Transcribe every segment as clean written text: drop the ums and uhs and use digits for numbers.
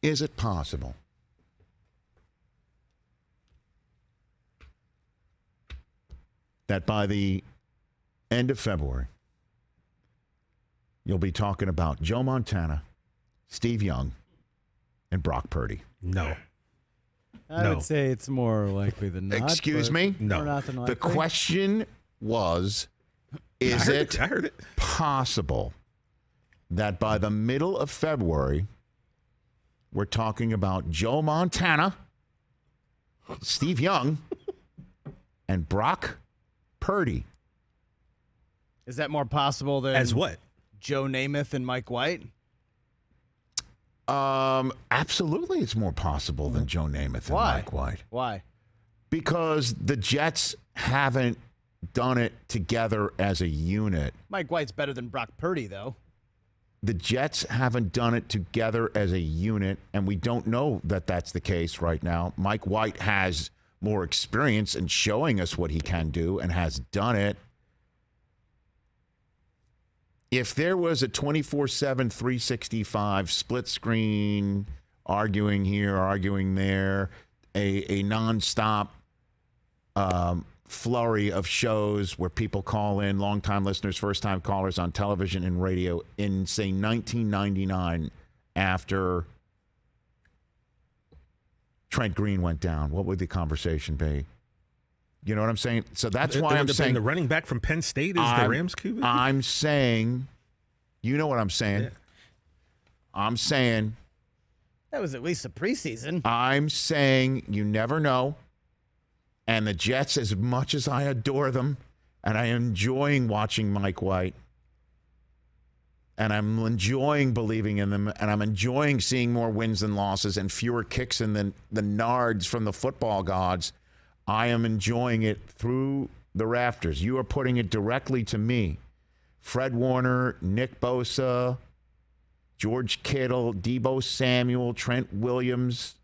Is it possible that by the end of February, you'll be talking about Joe Montana, Steve Young, and Brock Purdy? No. I would say it's more likely than not. Excuse me? No. No. Not than likely. The question was, is it I heard it. possible that by the middle of February, we're talking about Joe Montana, Steve Young, and Brock Purdy? Is that more possible than As what? Joe Namath and Mike White? Absolutely, it's more possible than Joe Namath and Why? Mike White. Why? Because the Jets haven't done it together as a unit. Mike White's better than Brock Purdy, though. The Jets haven't done it together as a unit, and we don't know that that's the case right now. Mike White has more experience in showing us what he can do and has done it. If there was a 24/7, 365 split screen, arguing here, arguing there, a nonstop flurry of shows where people call in, longtime listeners, first-time callers on television and radio in, say, 1999 after Trent Green went down, what would the conversation be? You know what I'm saying? So that's why I'm saying the running back from Penn State is the Rams QB. I'm saying, you know what I'm saying? Yeah. I'm saying, That was at least a preseason. I'm saying you never know. And the Jets, as much as I adore them, and I am enjoying watching Mike White, and I'm enjoying believing in them, and I'm enjoying seeing more wins than losses and fewer kicks in the nards from the football gods, I am enjoying it through the rafters. You are putting it directly to me. Fred Warner, Nick Bosa, George Kittle, Deebo Samuel, Trent Williams,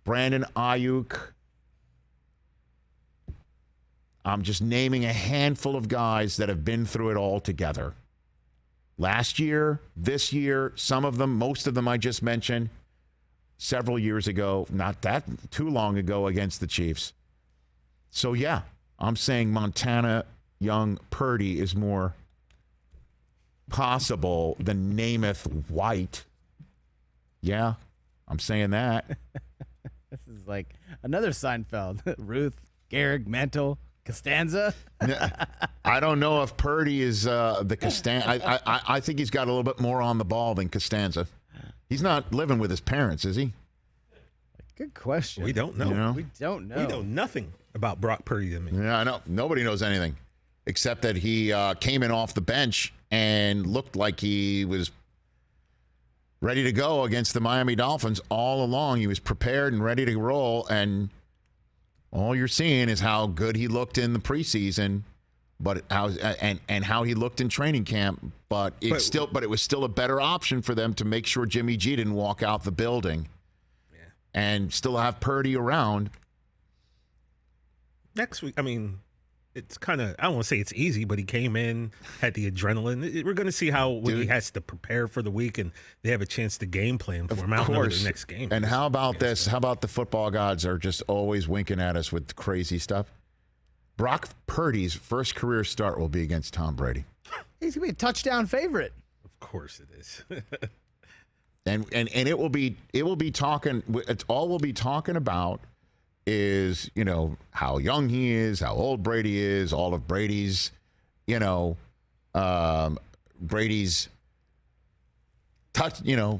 Brandon Ayuk. I'm just naming a handful of guys that have been through it all together. Last year, this year, some of them, most of them I just mentioned, several years ago, not that too long ago against the Chiefs. So, yeah, I'm saying Montana, Young, Purdy is more possible than Namath, White. Yeah, I'm saying that. This is like another Seinfeld. Ruth, Gehrig, Mantle, Costanza. I don't know if Purdy is the Costanza. I think he's got a little bit more on the ball than Costanza. He's not living with his parents, is he? Good question. We don't know. You know? We don't know. We know nothing about Brock Purdy. I mean, Yeah, I know. Nobody knows anything except that he came in off the bench and looked like he was ready to go against the Miami Dolphins all along. He was prepared and ready to roll, and all you're seeing is how good he looked in the preseason, but how he looked in training camp. But it was still a better option for them to make sure Jimmy G didn't walk out the building, and still have Purdy around. next week, I mean, it's kind of, I don't want to say it's easy, but he came in, had the adrenaline. We're going to see how when he has to prepare for the week and they have a chance to game plan for him out in the next game. And how about this? How about the football gods are just always winking at us with crazy stuff? Brock Purdy's first career start will be against Tom Brady. He's going to be a touchdown favorite. Of course it is. And it will be talking, it's all we'll be talking about is, you know, how young he is, how old Brady is, all of Brady's, you know, Brady's touch, you know,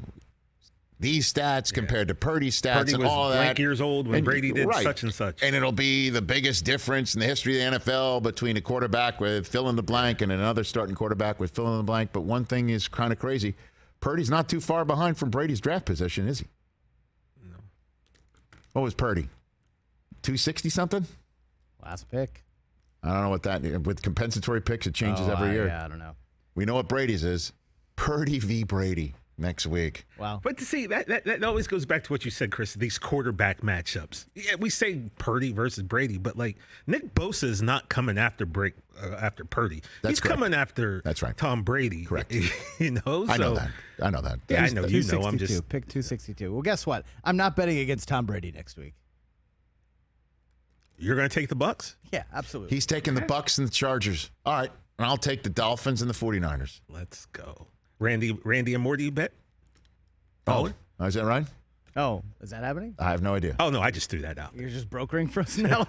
these stats compared to Purdy's stats. Purdy and was all blank that. years old when Brady did such and such. And it'll be the biggest difference in the history of the NFL between a quarterback with fill in the blank and another starting quarterback with fill in the blank. But one thing is kind of crazy. Purdy's not too far behind from Brady's draft position, is he? No. What was Purdy? 260 something? Last pick. I don't know what that, with compensatory picks, it changes every year. Yeah, I don't know. We know what Brady's is. Purdy v. Brady. next week. Wow. But to see that always goes back to what you said, Chris. These quarterback matchups. Yeah, we say Purdy versus Brady, but like Nick Bosa is not coming after Purdy. He's coming after Tom Brady. Correct. You know. I know that. Yeah, I know. You know. I'm just pick 262. Well, guess what? I'm not betting against Tom Brady next week. You're going to take the Bucs? Yeah, absolutely. He's taking the Bucs and the Chargers. All right. And I'll take the Dolphins and the 49ers. Let's go. Randy and Morty, you bet? Oh, is that right? Oh, is that happening? I have no idea. Oh, no, I just threw that out. You're just brokering for us now?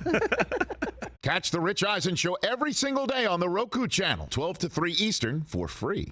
Catch the Rich Eisen Show every single day on the Roku channel, 12 to 3 Eastern, for free.